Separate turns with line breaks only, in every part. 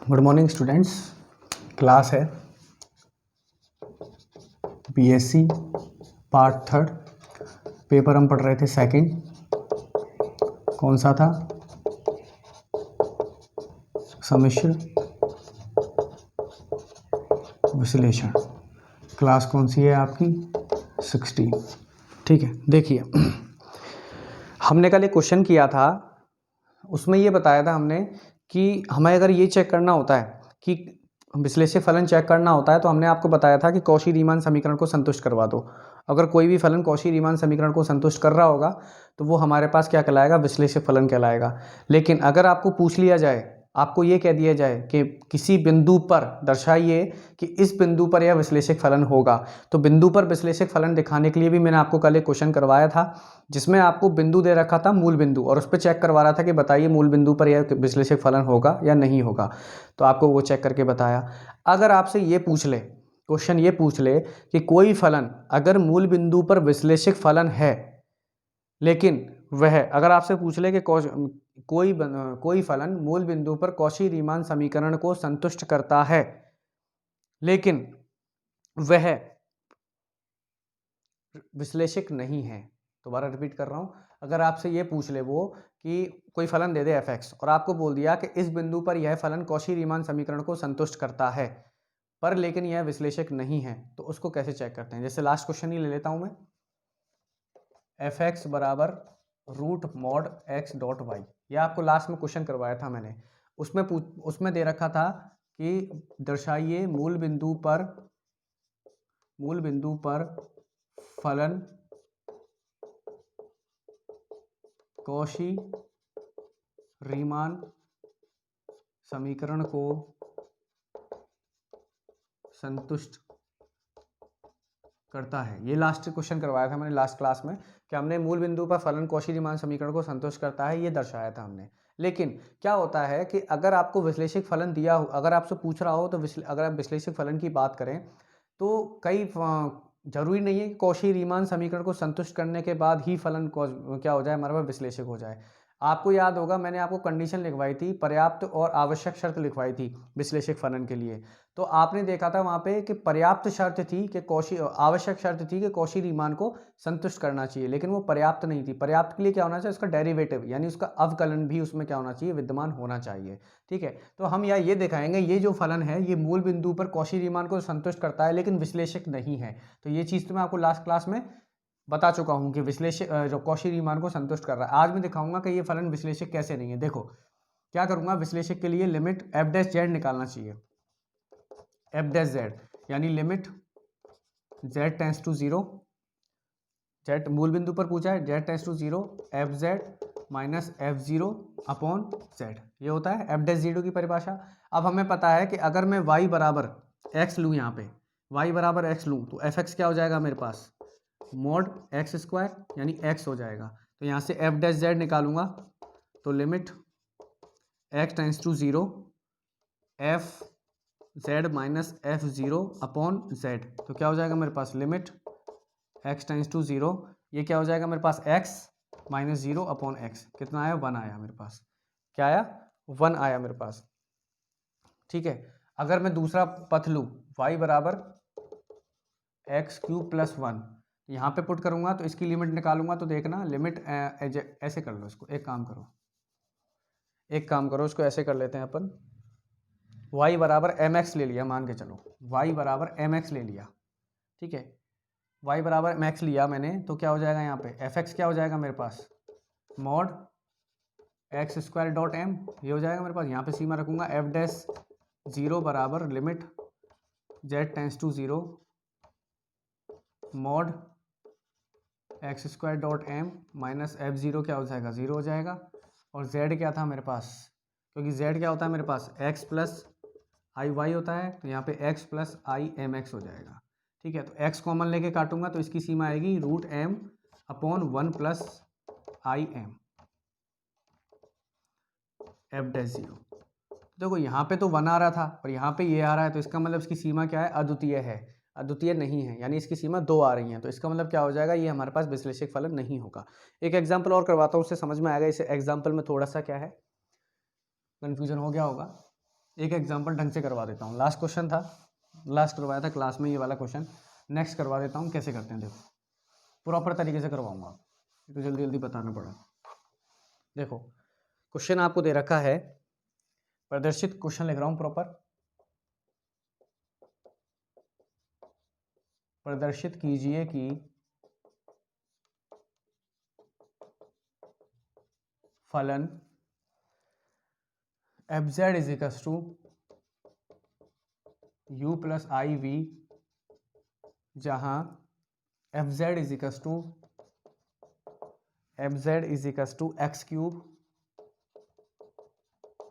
Good morning students. Class है BSc part third. Paper हम पढ़ रहे थे सेकंड। कौन सा था? सम्मिश्र विश्लेषण। क्लास कौन सी है आपकी? 16। ठीक है, देखिए हमने कल एक क्वेश्चन किया था, उसमें ये बताया था हमने कि हमें अगर ये चेक करना होता है कि विश्लेषक फलन चेक करना होता है तो हमने आपको बताया था कि कौशी रीमान समीकरण को संतुष्ट करवा दो। अगर कोई भी फलन कौशी रीमान समीकरण को संतुष्ट कर रहा होगा तो वो हमारे पास क्या कहलाएगा? विश्लेषक फलन कहलाएगा। लेकिन अगर आपको पूछ लिया जाए, आपको ये कह दिया जाए कि किसी बिंदु पर दर्शाइए कि इस बिंदु पर यह विश्लेषक फलन होगा, तो बिंदु पर विश्लेषक फलन दिखाने के लिए भी मैंने आपको कल एक क्वेश्चन करवाया था जिसमें आपको बिंदु दे रखा था मूल बिंदु, और उस पर चेक करवा रहा था कि बताइए मूल बिंदु पर यह विश्लेषक फलन होगा या नहीं होगा। तो आपको वो चेक करके बताया। अगर आपसे ये पूछ ले, क्वेश्चन ये पूछ ले कि कोई फलन अगर मूल बिंदु पर विश्लेषक फलन है, लेकिन वह अगर आपसे पूछ ले कि कोई फलन मूल बिंदु पर कौशी रीमान समीकरण को संतुष्ट करता है लेकिन वह विश्लेषक नहीं है। दोबारा रिपीट कर रहा हूं, अगर आपसे ये पूछ ले वो कि कोई फलन दे दे f(x) और आपको बोल दिया कि इस बिंदु पर यह फलन कौशी रीमान समीकरण को संतुष्ट करता है पर लेकिन यह विश्लेषक नहीं है, तो उसको कैसे चेक करते हैं? जैसे लास्ट क्वेश्चन ही ले लेता हूं मैं, f(x) बराबर root mod x dot y. यह आपको लास्ट में क्वेश्चन करवाया था मैंने। उसमें दे रखा था कि दर्शाइए मूल बिंदु पर फलन कौशी रीमान समीकरण को संतुष्ट करता है। ये लास्ट क्वेश्चन करवाया था मैंने लास्ट क्लास में कि हमने मूल बिंदु पर फलन कौशी रीमान समीकरण को संतुष्ट करता है ये दर्शाया था हमने। लेकिन क्या होता है कि अगर आपको विश्लेषक फलन दिया हो, अगर आपसे पूछ रहा हो तो अगर आप विश्लेषक फलन की बात करें तो कई जरूरी नहीं है कि कौशी रीमान समीकरण को संतुष्ट करने के बाद ही फलन क्या हो जाए, हमारे पास विश्लेषक हो जाए। आपको याद होगा मैंने आपको कंडीशन लिखवाई थी, पर्याप्त और आवश्यक शर्त लिखवाई थी विश्लेषक फलन के लिए। तो आपने देखा था वहां पे कि पर्याप्त शर्त थी कि आवश्यक शर्त थी कि कौशी रीमान को संतुष्ट करना चाहिए, लेकिन वो पर्याप्त नहीं थी। पर्याप्त के लिए क्या होना चाहिए? उसका डेरिवेटिव यानी उसका अवकलन भी उसमें क्या होना चाहिए? विद्यमान होना चाहिए। ठीक है, तो हम ये दिखाएंगे ये जो फलन है ये मूल बिंदु पर कौशी रीमान को संतुष्ट करता है लेकिन विश्लेषक नहीं है। तो ये चीज तो मैं आपको लास्ट क्लास में बता चुका हूं कि विश्लेषक जो कौशी रीमान को संतुष्ट कर रहा है। आज मैं दिखाऊंगा कि ये फलन विश्लेषक कैसे नहीं है। देखो क्या करूंगा, विश्लेषक के लिए लिमिट एफ डैश जेड निकालना चाहिए। एफ डैश जेड यानी limit z tends to zero, z मूल बिंदु पर पूछा है, z tends to zero f z minus f zero upon z, ये होता है एफ डैश जीरो की परिभाषा। अब हमें पता है कि अगर मैं y बराबर x लूँ, यहाँ पे y बराबर x लूँ तो एफ एक्स क्या हो जाएगा मेरे पास? मॉड एक्स स्क्वायर यानी x हो जाएगा। तो यहाँ से एफ डैश जेड निकालूंगा तो limit x tends to zero f z minus f zero upon z, तो क्या हो जाएगा मेरे पास? Limit x tends to zero, ये क्या हो जाएगा मेरे पास? x minus zero upon x. कितना आया? 1 आया मेरे पास। क्या आया? 1 आया मेरे पास। ठीक है, अगर मैं दूसरा पथ लूँ y बराबर एक्स क्यूब प्लस 1, यहाँ पे पुट करूंगा तो इसकी लिमिट निकालूंगा तो देखना लिमिट ऐसे कर लो, इसको एक काम करो इसको ऐसे कर लेते हैं अपन। y बराबर एम एक्स ले लिया, मान के चलो y बराबर एम एक्स ले लिया। ठीक है, y बराबर एम एक्स लिया मैंने तो क्या हो जाएगा यहाँ पे? एफ एक्स क्या हो जाएगा मेरे पास? Mod x square dot m, ये हो जाएगा मेरे पास। यहाँ पे सीमा रखूंगा एफ डैश जीरो बराबर limit z tends to zero mod x square dot m minus f zero क्या हो जाएगा? 0 हो जाएगा। और z क्या था मेरे पास? क्योंकि z क्या होता है मेरे पास? x प्लस आई वाई होता है, तो यहाँ पे x plus i M x हो जाएगा। ठीक है, तो x कॉमन लेके काटूंगा तो इसकी सीमा आएगी root m upon 1 plus i m f dash zero. देखो यहाँ पे तो 1 आ रहा था और यहाँ पे ये आ रहा है, तो इसका मतलब इसकी सीमा क्या है? अद्वितीय है, अद्वितीय नहीं है, यानी इसकी सीमा 2 आ रही है। तो इसका मतलब क्या हो जाएगा? ये हमारे पास विश्लेषक फलन नहीं होगा। एक एग्जांपल और करवाता हूँ, उससे समझ में आएगा। इस एग्जांपल में थोड़ा सा क्या है, कंफ्यूजन हो गया होगा। एक एग्जांपल ढंग से करवा देता हूँ। लास्ट क्वेश्चन था, लास्ट करवाया था क्लास में ये वाला क्वेश्चन, नेक्स्ट करवा देता हूँ कैसे करते हैं। देखो प्रॉपर तरीके से करवाऊंगा, तो जल्दी जल्दी बताना पड़ा। देखो क्वेश्चन आपको दे रखा है, प्रदर्शित क्वेश्चन लिख रहा हूँ प्रॉपर। प्रदर्शित कीजिए कि फलन f z is equals to u plus i v, जहाँ f z is equals to x cube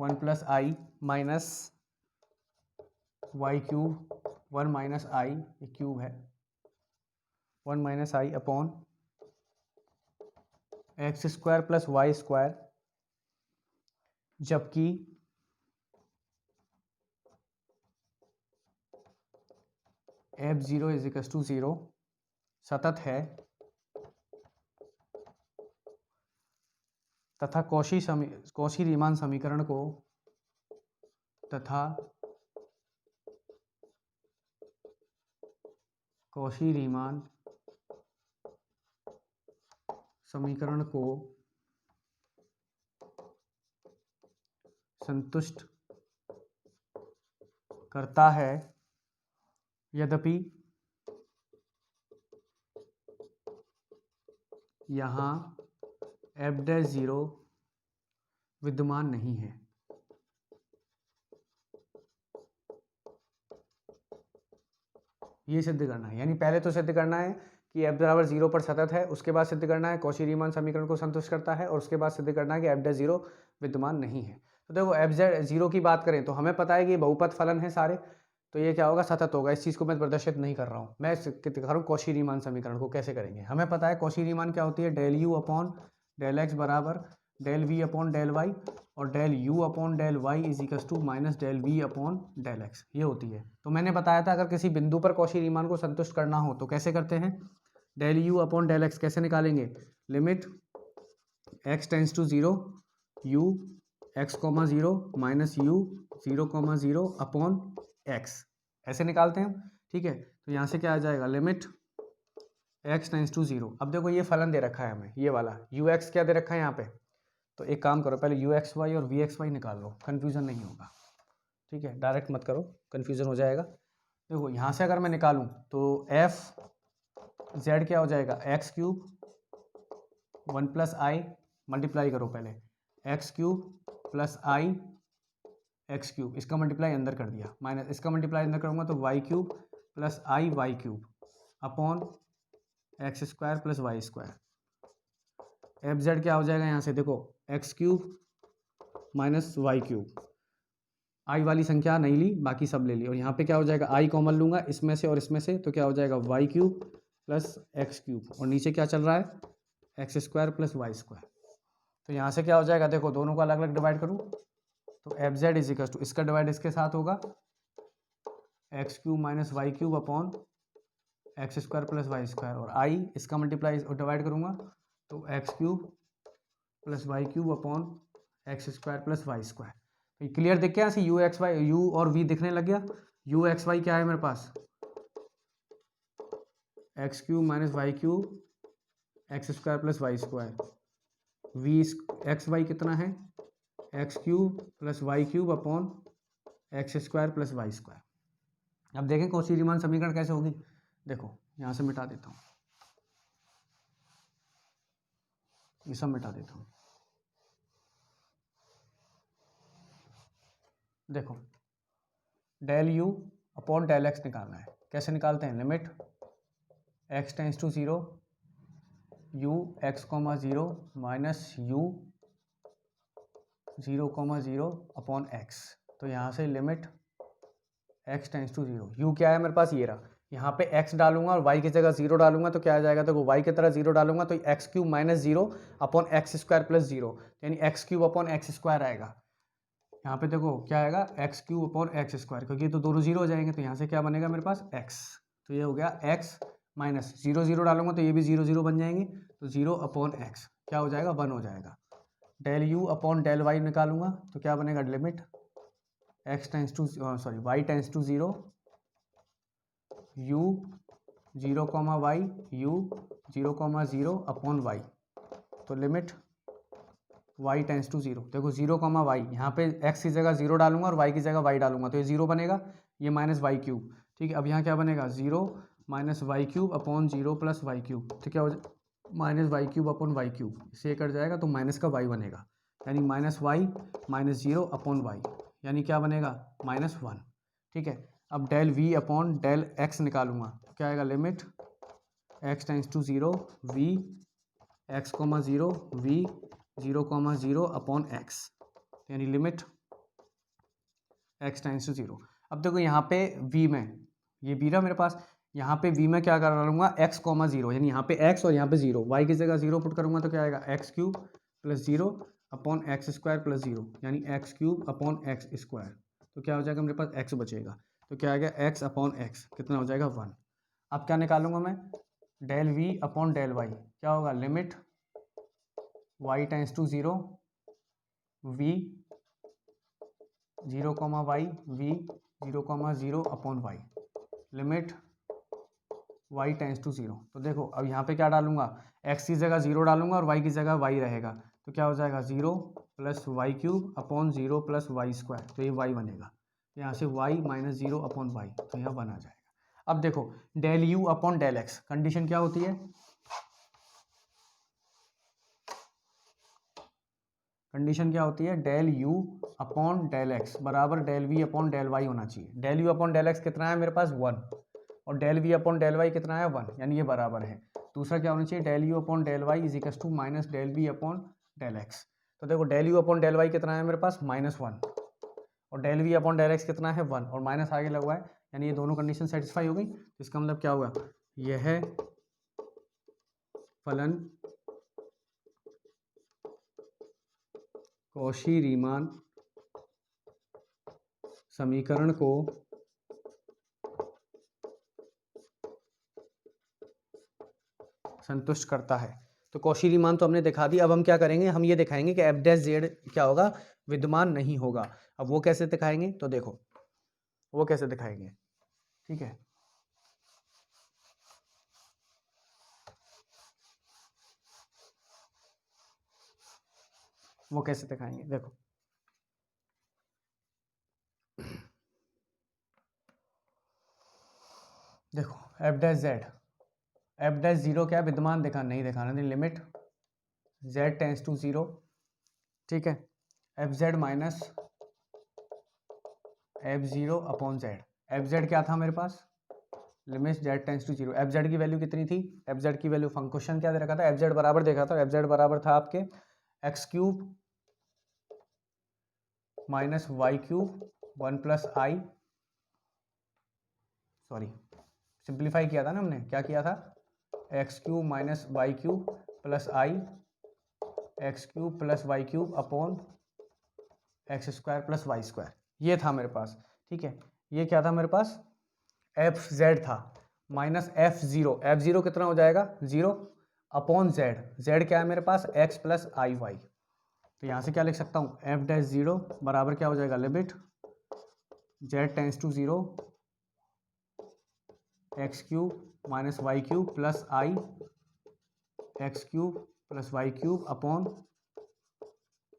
1 plus i minus y cube 1 minus i, ये क्यूब है, 1 minus i upon x square plus y square, जबकि f zero is equal to 0 सतत है तथा Cauchy Riemann समीकरण को Cauchy Riemann समीकरण को संतुष्ट करता है, यद्यपि यहाँ एफ डैश जीरो विद्यमान नहीं है। ये सिद्ध करना है, यानी पहले तो सिद्ध करना है कि एफ बराबर 0 पर सतत है, उसके बाद सिद्ध करना है कौशी रीमान समीकरण को संतुष्ट करता है, और उसके बाद सिद्ध करना है कि एफ डैश 0 विद्यमान नहीं है। तो देखो एफ जेड 0 की बात करें तो हमें पता है कि बहुपद फलन है सारे, तो ये क्या होगा, सतत होगा। इस चीज़ को मैं प्रदर्शित नहीं कर रहा हूँ, मैं दिखा रहा हूँ कौशी रीमान समीकरण को कैसे करेंगे। हमें पता है कौशी रीमान क्या होती है, del u upon del x बराबर del v upon del y, और del u upon del y is equal to minus del v upon del x, ये होती है। तो मैंने बताया था अगर किसी बिंदु पर कौशी रीमान को संतुष्ट करना हो तो कैसे करते हैं, del u upon del x कैसे निकालेंगे, limit x tends to 0 u x comma 0 minus u 0 comma 0 upon x, ऐसे निकालते हैं। ठीक है, तो यहाँ से क्या आ जाएगा, लिमिट एक्स टेंस टू 0। अब देखो ये फलन दे रखा है हमें, ये वाला यू एक्स क्या दे रखा है यहाँ पे, तो एक काम करो पहले यू एक्स वाई और वी एक्स वाई निकाल लो, कन्फ्यूज़न नहीं होगा। ठीक है, डायरेक्ट मत करो, कन्फ्यूज़न हो जाएगा। देखो यहाँ से अगर मैं निकालूँ तो एफ जेड क्या हो जाएगा, x cube 1 plus i, multiply करो पहले, x cube plus i x cube, इसका मल्टीप्लाई अंदर कर दिया, माइनस इसका मल्टीप्लाई अंदर करूँगा तो y cube plus i y cube upon x square plus y square. F z क्या हो जाएगा यहाँ से, देखो x cube minus y cube, i वाली संख्या नहीं ली, बाकी सब ले ली, और यहाँ पे क्या हो जाएगा, आई कॉमन लूँगा इसमें से और इसमें से, तो क्या हो जाएगा y cube plus x cube, और नीचे क्या चल रहा है, x square plus y square. तो यहाँ से क्या हो जाएगा, देखो दोनों को अलग अलग डिवाइड करूँ तो f z is equal to, इसका डिवाइड इसके साथ होगा x cube minus y cube upon x square plus y square, और आई इसका मल्टीप्लाई डिवाइड करूँगा तो x cube plus y cube upon x square plus y square. तो clear दिख गया, ऐसे यू एक्स वाई यू और वी दिखने लग गया। यू एक्स वाई क्या है मेरे पास, x cube minus y cube x square plus y square, v x y कितना है, x cube plus y cube upon x square plus y square. अब देखें कौशी रीमान समीकरण कैसे होगी, देखो यहाँ से मिटा देता हूँ, ये सब मिटा देता हूँ। देखो del u upon del x निकालना है, कैसे निकालते हैं, limit x tends to 0 u x comma 0 minus u 0 comma 0 upon x. तो यहाँ से limit x tends to 0, u क्या है मेरे पास, ये रहा, यहाँ पे x डालूंगा और y की जगह 0 डालूंगा तो क्या आ जाएगा, तो y की तरह 0 डालूंगा तो x cube minus 0 upon x square plus 0, यानी x cube upon x square आएगा। यहाँ पे देखो क्या आएगा, x cube upon x square, क्योंकि तो दोनों 0 हो जाएंगे, तो यहाँ से क्या बनेगा मेरे पास x, तो ये हो गया x माइनस 0 0 डालूंगा तो ये भी 0 0 बन जाएंगे, तो 0 अपॉन एक्स क्या हो जाएगा, 1 हो जाएगा। Del u upon del y निकालूंगा तो क्या बनेगा, limit y tends to 0, u 0 comma y, u 0 comma 0 upon y. तो लिमिट y टेंस टू 0, देखो 0 कॉमा वाई, यहाँ पे x की जगह 0 डालूंगा और y की जगह y डालूंगा, तो ये 0 बनेगा, ये माइनस वाई क्यूब। ठीक है, अब यहाँ क्या बनेगा 0 minus y cube upon 0 plus y cube. तो क्या हो जाए minus y cube upon y cube, इससे ये कट जाएगा तो माइनस का y बनेगा, यानी minus y minus 0 upon y, यानी क्या बनेगा -1। ठीक है, अब del v upon del x निकालूंगा, तो क्या आएगा limit x tends to 0 v x comma 0 v 0 comma 0 upon x, यानी लिमिट x टेंस टू 0। अब देखो यहाँ पे v में ये v रहा मेरे पास, यहाँ पे v में क्या कर लूँगा x कॉमा 0, यानी यहाँ पे x और यहाँ पे 0, y की जगह 0 पुट करूँगा तो क्या आएगा x cube plus 0 upon x square plus 0, यानी x cube upon x square. तो क्या हो जाएगा मेरे पास x बचेगा, तो क्या आ गया x अपॉन x, कितना हो जाएगा 1। अब क्या निकालूंगा मैं del v upon del y, क्या होगा limit y tends to 0 v 0 comma y v 0 comma 0 upon y, limit y tends to 0। तो देखो अब यहाँ पे क्या डालूंगा x की जगह 0 डालूंगा और y की जगह y रहेगा, तो क्या हो जाएगा 0 plus y cube upon 0 plus y square, तो ये y बनेगा, यहाँ से y माइनस 0 अपॉन वाई, तो यहाँ 1 आ जाएगा। अब देखो del u upon del x, condition क्या होती है, कंडीशन क्या होती है del u upon del x बराबर del v upon del y होना चाहिए। Del u upon del x कितना है मेरे पास 1, और del v upon del y कितना है 1, यानी ये बराबर है। दूसरा क्या होना चाहिए del u upon del y is equal to minus del v upon del x। तो देखो del u upon del y कितना है मेरे पास -1, और del v upon del x कितना है 1, और माइनस आगे लगा है, यानी ये दोनों कंडीशन सेटिस्फाई हो गई। इसका मतलब क्या हुआ, यह फलन कौशी-रीमान समीकरण को संतुष्ट करता है। तो कौशी-रीमान तो हमने दिखा दी, अब हम क्या करेंगे, हम ये दिखाएंगे कि एफ डैश जेड क्या होगा, विद्यमान नहीं होगा। अब वो कैसे दिखाएंगे, तो देखो वो कैसे दिखाएंगे, ठीक है। वो कैसे दिखाएंगे, देखो देखो एफ डैश जीरो क्या विद्यमान दिखा नहीं दिखाना, लिमिट z टेंस टू 0, ठीक है, f z minus f zero upon z. F z क्या था मेरे पास, limit z tends to 0। F z की वैल्यू कितनी थी, एफ जेड की वैल्यू क्वेश्चन क्या दे रखा था, एफ जेड बराबर देखा था, एफ जेड बराबर था आपके x cube minus y cube 1 plus i, sorry simplify किया था ना हमने, क्या किया था x cube minus y cube plus i x cube plus y cube upon x square plus y square, ये था मेरे पास। ठीक है, ये क्या था मेरे पास एफ जेड था माइनस एफ जीरो कितना हो जाएगा 0 अपॉन जेड क्या है मेरे पास एक्स प्लस आई वाई। तो यहाँ से क्या लिख सकता हूँ एफ डैश जीरो बराबर क्या हो जाएगा limit z tends to 0 x cube minus y cube plus i x cube plus y cube upon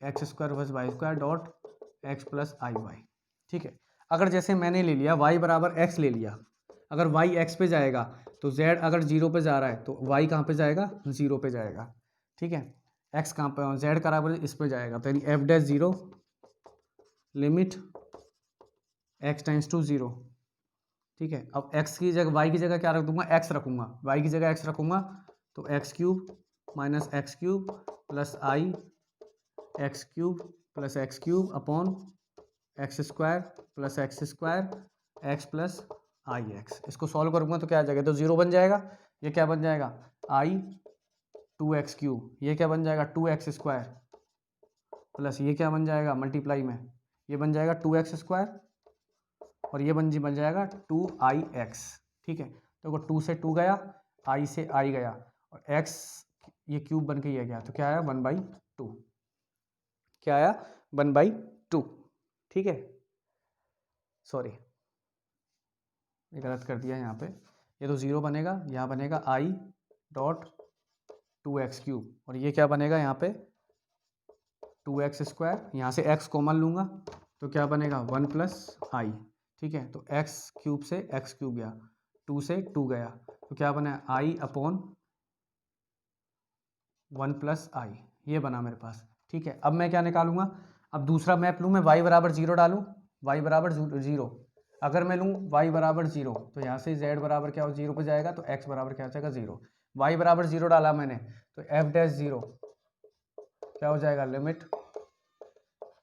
x square plus y square dot x plus i y. ठीक है, अगर जैसे मैंने ले लिया y बराबर x ले लिया, अगर y x पे जाएगा तो z अगर 0 पे जा रहा है तो y कहाँ पे जाएगा 0 पे जाएगा। ठीक है, x कहाँ पे z का बराबर इस पे जाएगा, तो यानी f dash 0 limit x tends to 0। ठीक है, अब x की जगह y की जगह क्या रख दूंगा x रखूंगा, y की जगह x रखूंगा तो x cube minus x cube plus i x cube plus x cube upon x square x plus i x. इसको सॉल्व करूंगा तो क्या आ जाएगा, तो 0 बन जाएगा, ये क्या बन जाएगा आई 2x क्यूब, ये क्या बन जाएगा 2x स्क्वायर प्लस ये क्या बन जाएगा मल्टीप्लाई में ये बन जाएगा 2x स्क्वायर और ये बन जाएगा 2ix। ठीक है, तो 2 से 2 गया, i से i गया और x ये क्यूब बन के ये गया, तो क्या आया 1/2, क्या आया 1/2। ठीक है, सॉरी ये गलत कर दिया यहाँ पे, ये तो 0 बनेगा, यहाँ बनेगा i डॉट 2x³ और ये क्या बनेगा यहाँ पे 2x², यहाँ से x कॉमन लूँगा तो क्या बनेगा 1 + i। ठीक है, तो x³ से x³ गया, 2 से 2 गया, तो क्या बना i अपॉन 1 + i, ये बना मेरे पास। ठीक है, अब मैं क्या निकालूंगा, अब दूसरा मैप लूँ मैं, y बराबर 0 डालूँ, y बराबर 0, अगर मैं लूँ y बराबर 0 तो यहाँ से z बराबर क्या हो 0 पे जाएगा, तो x बराबर क्या हो जाएगा 0, y बराबर 0 डाला मैंने तो f' 0 क्या हो जाएगा limit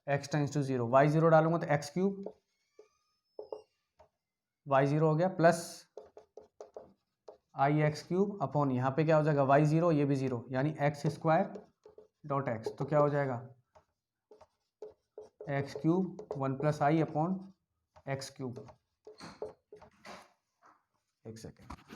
x tends to 0, y 0 डालूंगा तो x³ y 0 हो गया प्लस i x³ अपॉन यहाँ पे क्या हो जाएगा y 0, ये भी 0, यानी x² डॉट x, तो क्या हो जाएगा x³ 1 + i अपॉन x³। एक सेकेंड,